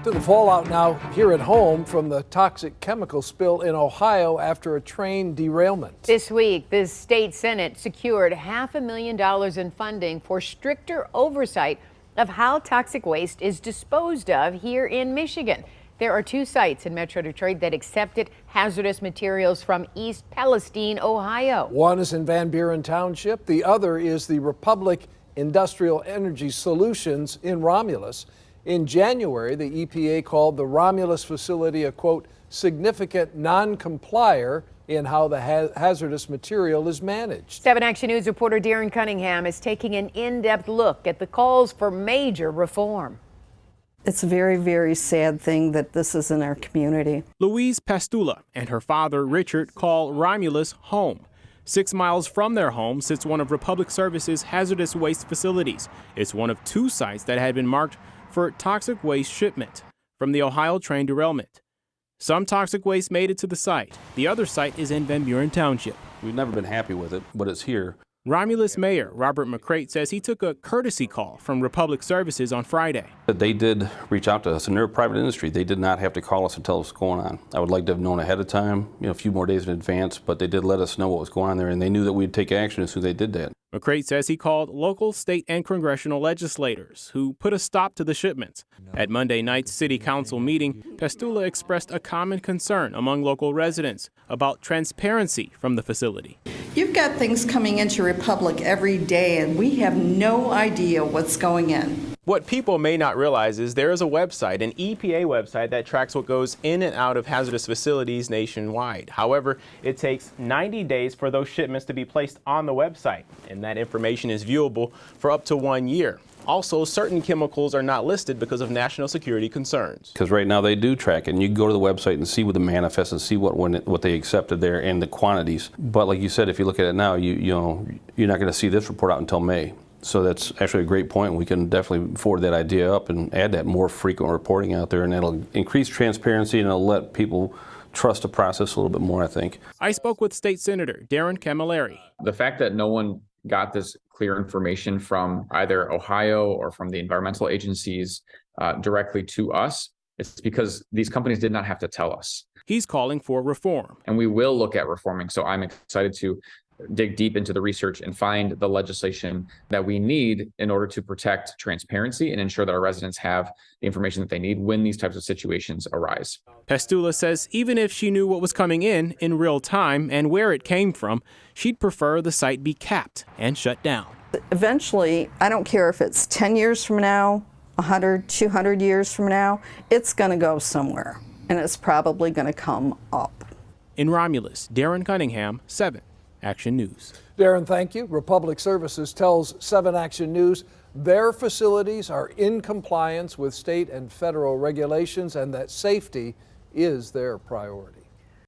To the fallout now here at home from the toxic chemical spill in Ohio after a train derailment. This week, the state Senate secured $500,000 in funding for stricter oversight of how toxic waste is disposed of here in Michigan. There are 2 sites in Metro Detroit that accepted hazardous materials from East Palestine, Ohio. One is in Van Buren Township. The other is the Republic Industrial Energy Solutions in Romulus. In January, the EPA called the Romulus facility a, quote, significant non-complier in how the hazardous material is managed. 7 Action News reporter Darren Cunningham is taking an in-depth look at the calls for major reform. It's a very, very sad thing that this is in our community. Louise Pastula and her father, Richard, call Romulus home. 6 miles from their home sits one of Republic Services' hazardous waste facilities. It's one of 2 sites that had been marked for toxic waste shipment from the Ohio train derailment. Some toxic waste made it to the site. The other site is in Van Buren Township. We've never been happy with it, but it's here. Romulus Mayor Robert McCrate says he took a courtesy call from Republic Services on Friday. They did reach out to us, and they're a private industry. They did not have to call us and tell us what's going on. I would like to have known ahead of time, a few more days in advance, but they did let us know what was going on there, and they knew that we'd take action as soon as they did that. McCrate says he called local, state, and congressional legislators who put a stop to the shipments. At Monday night's city council meeting, Pastula expressed a common concern among local residents about transparency from the facility. You've got things coming into Republic every day, and we have no idea what's going in. What people may not realize is there is a website, an EPA website, that tracks what goes in and out of hazardous facilities nationwide. However, it takes 90 days for those shipments to be placed on the website, and that information is viewable for up to 1 year. Also, certain chemicals are not listed because of national security concerns. Because right now they do track it, and you can go to the website and see what the manifest and see what they accepted there and the quantities. But like you said, if you look at it now, you're not going to see this report out until May. So that's actually a great point. We can definitely forward that idea up and add that more frequent reporting out there, and that'll increase transparency and it'll let people trust the process a little bit more, I think. I spoke with State Senator Darren Camilleri. The fact that no one got this clear information from either Ohio or from the environmental agencies directly to us, it's because these companies did not have to tell us. He's calling for reform. And we will look at reforming. So I'm excited to dig deep into the research and find the legislation that we need in order to protect transparency and ensure that our residents have the information that they need when these types of situations arise. Pastula says even if she knew what was coming in real time and where it came from, she'd prefer the site be capped and shut down. Eventually, I don't care if it's 10 years from now, 100, 200 years from now, it's going to go somewhere, and it's probably going to come up. In Romulus, Darren Cunningham, 7 Action News. Darren, thank you. Republic Services tells 7 Action News their facilities are in compliance with state and federal regulations and that safety is their priority.